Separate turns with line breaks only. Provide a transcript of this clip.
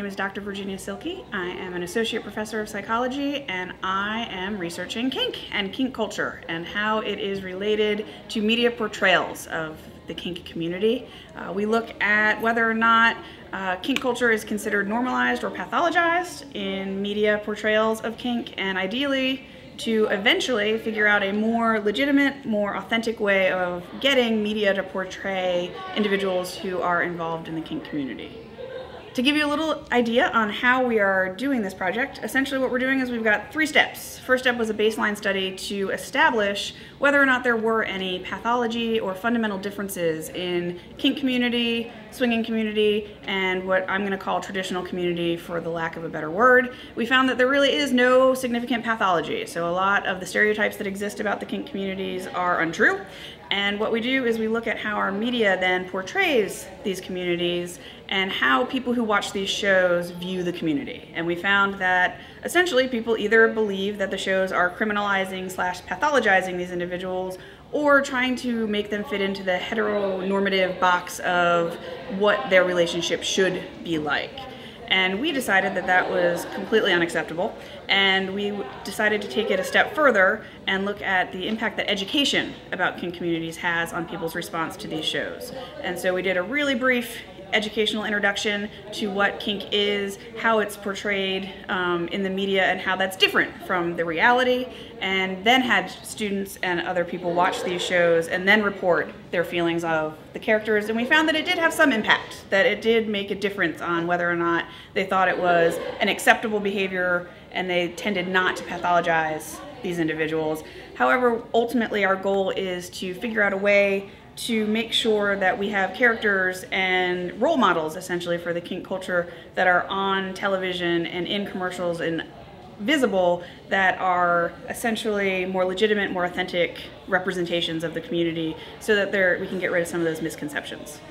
is Dr. VirginiaCylke. I am an associate professor of psychology, and I am researching kink and kink culture and how it is related to media portrayals of the kink community. We look at whether or not kink culture is considered normalized or pathologized in media portrayals of kink, and ideally to eventually figure out a more legitimate, more authentic way of getting media to portray individuals who are involved in the kink community. To give you a little idea on how we are doing this project, essentially what we're doing is we've got 3 steps. First step was a baseline study to establish whether or not there were any pathology or fundamental differences in kink community, swinging community, and what I'm going to call traditional community for the lack of a better word. We found that there really is no significant pathology, so a lot of the stereotypes that exist about the kink communities are untrue. And what we do is we look at how our media then portrays these communities and how people who watch these shows view the community. And we found that essentially people either believe that the shows are criminalizing / pathologizing these individuals, or trying to make them fit into the heteronormative box of what their relationship should be like. And we decided that that was completely unacceptable, and we decided to take it a step further and look at the impact that education about kink communities has on people's response to these shows. And so we did a really brief educational introduction to what kink is, how it's portrayed in the media, and how that's different from the reality, and then had students and other people watch these shows and then report their feelings of the characters. And we found that it did have some impact, that it did make a difference on whether or not they thought it was an acceptable behavior, and they tended not to pathologize these individuals. However, ultimately our goal is to figure out a way to make sure that we have characters and role models essentially for the kink culture that are on television and in commercials and visible, that are essentially more legitimate, more authentic representations of the community, so that we can get rid of some of those misconceptions.